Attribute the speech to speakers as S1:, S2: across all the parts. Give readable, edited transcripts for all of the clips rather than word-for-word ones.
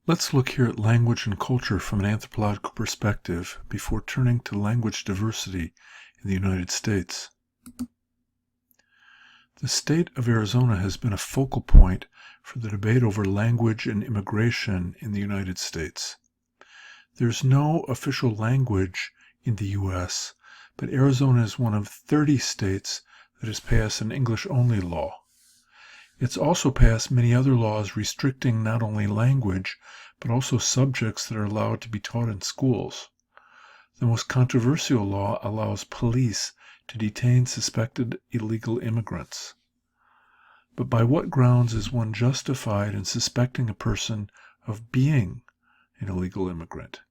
S1: Let's look here at language and culture from an anthropological perspective before turning to language diversity in the United States. The state of Arizona has been a focal point for the debate over language and immigration in the United States. There's no official language in the U.S., but Arizona is one of 30 states that has passed an English-only law. It's also passed many other laws restricting not only language, but also subjects that are allowed to be taught in schools. The most controversial law allows police to detain suspected illegal immigrants. But by what grounds is one justified in suspecting a person of being an illegal immigrant?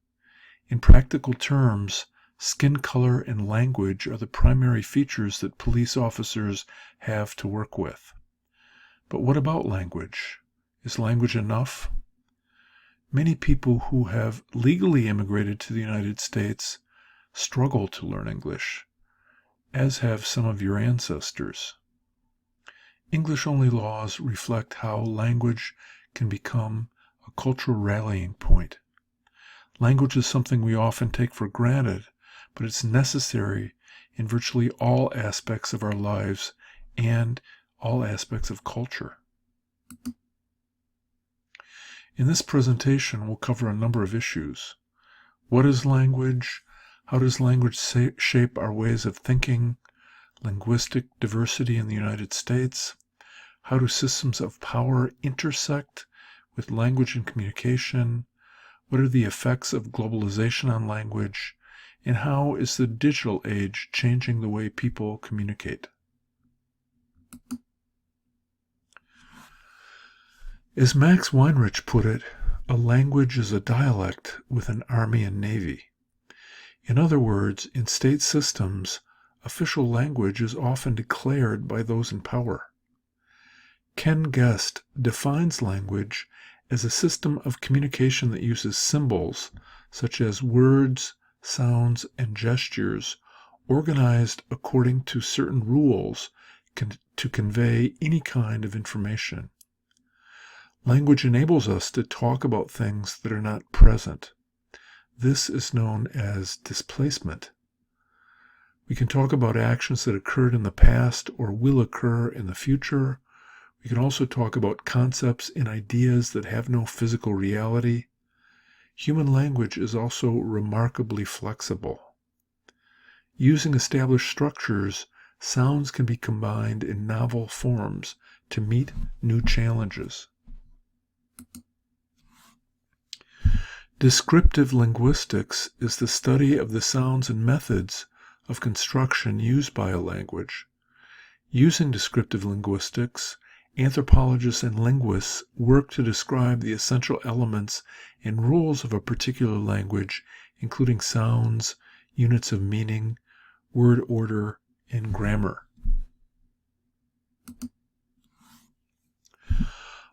S1: In practical terms, skin color and language are the primary features that police officers have to work with. But what about language? Is language enough? Many people who have legally immigrated to the United States struggle to learn English, as have some of your ancestors. English-only laws reflect how language can become a cultural rallying point. Language is something we often take for granted, but it's necessary in virtually all aspects of our lives and all aspects of culture. In this presentation, we'll cover a number of issues. What is language? How does language shape our ways of thinking? Linguistic diversity in the United States? How do systems of power intersect with language and communication? What are the effects of globalization on language? And how is the digital age changing the way people communicate? As Max Weinrich put it, a language is a dialect with an army and navy. In other words, in state systems, official language is often declared by those in power. Ken Guest defines language as a system of communication that uses symbols, such as words, sounds, and gestures, organized according to certain rules to convey any kind of information. Language enables us to talk about things that are not present. This is known as displacement. We can talk about actions that occurred in the past or will occur in the future. We can also talk about concepts and ideas that have no physical reality. Human language is also remarkably flexible. Using established structures, sounds can be combined in novel forms to meet new challenges. Descriptive linguistics is the study of the sounds and methods of construction used by a language. Using descriptive linguistics, anthropologists and linguists work to describe the essential elements and rules of a particular language, including sounds, units of meaning, word order, and grammar.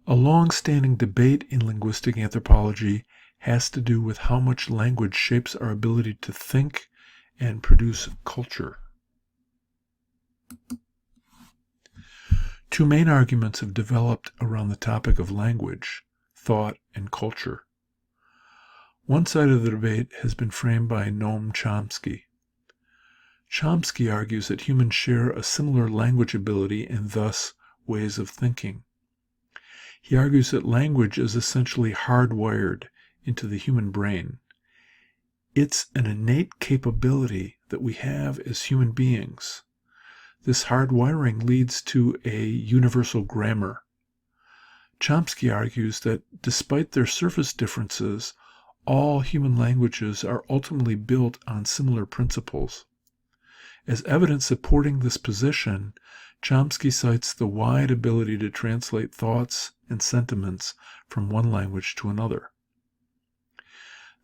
S1: A long-standing debate in linguistic anthropology has to do with how much language shapes our ability to think and produce culture. Two main arguments have developed around the topic of language, thought, and culture. One side of the debate has been framed by Noam Chomsky. Chomsky argues that humans share a similar language ability and thus ways of thinking. He argues that language is essentially hardwired into the human brain. It's an innate capability that we have as human beings. This hardwiring leads to a universal grammar. Chomsky argues that despite their surface differences, all human languages are ultimately built on similar principles. As evidence supporting this position, Chomsky cites the wide ability to translate thoughts and sentiments from one language to another.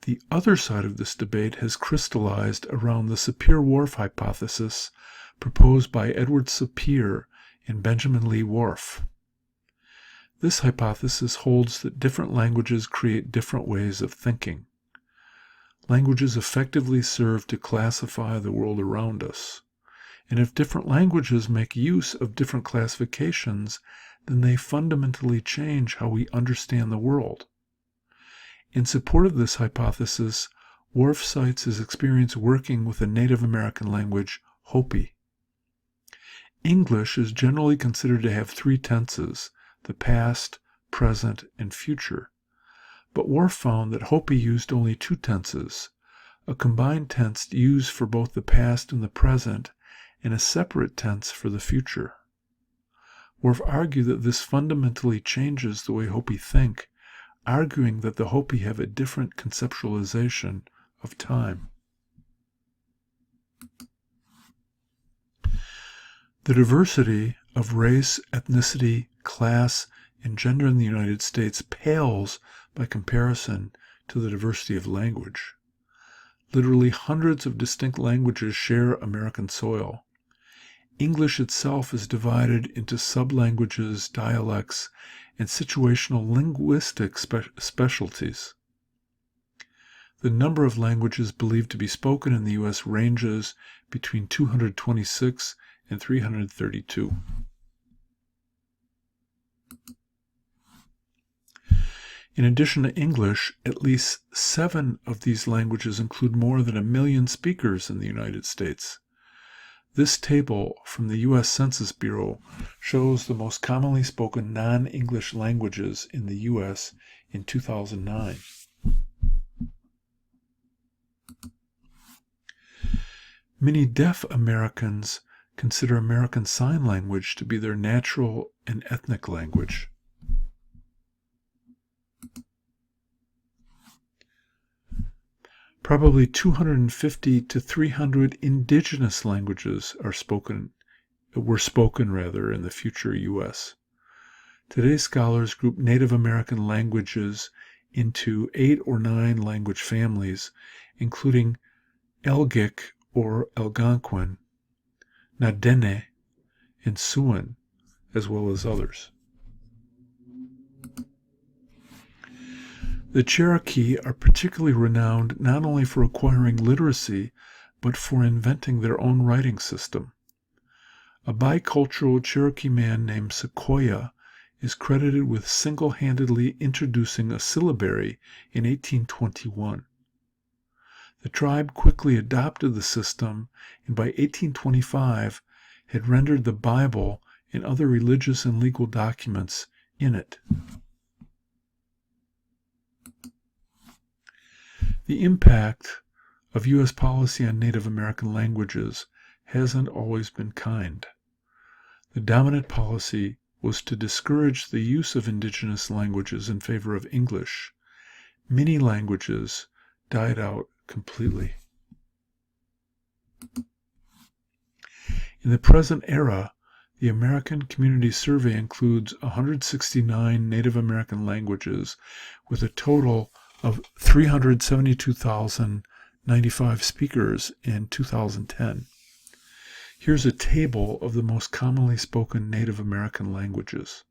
S1: The other side of this debate has crystallized around the Sapir-Whorf hypothesis proposed by Edward Sapir and Benjamin Lee Whorf. This hypothesis holds that different languages create different ways of thinking. Languages effectively serve to classify the world around us. And if different languages make use of different classifications, then they fundamentally change how we understand the world. In support of this hypothesis, Worf cites his experience working with a Native American language, Hopi. English is generally considered to have three tenses, the past, present, and future. But Worf found that Hopi used only two tenses, a combined tense used for both the past and the present, and a separate tense for the future. Worf argued that this fundamentally changes the way Hopi think, arguing that the Hopi have a different conceptualization of time. The diversity of race, ethnicity, class, and gender in the United States pales by comparison to the diversity of language. Literally hundreds of distinct languages share American soil. English itself is divided into sub-languages, dialects, and situational linguistic specialties. The number of languages believed to be spoken in the U.S. ranges between 226 and 332. In addition to English, at least 7 of these languages include more than 1 million speakers in the United States. This table from the U.S. Census Bureau shows the most commonly spoken non-English languages in the U.S. in 2009. Many deaf Americans consider American Sign Language to be their natural and ethnic language. Probably 250 to 300 indigenous languages were spoken in the future U.S. Today, scholars group Native American languages into 8 or 9 language families, including Elgic or Algonquin, Nadene, and Siouan, as well as others. The Cherokee are particularly renowned not only for acquiring literacy, but for inventing their own writing system. A bicultural Cherokee man named Sequoyah is credited with single-handedly introducing a syllabary in 1821. The tribe quickly adopted the system, and by 1825 had rendered the Bible and other religious and legal documents in it. The impact of U.S. policy on Native American languages hasn't always been kind. The dominant policy was to discourage the use of indigenous languages in favor of English. Many languages died out completely. In the present era, the American Community Survey includes 169 Native American languages with a total of 372,095 speakers in 2010. Here's a table of the most commonly spoken Native American languages.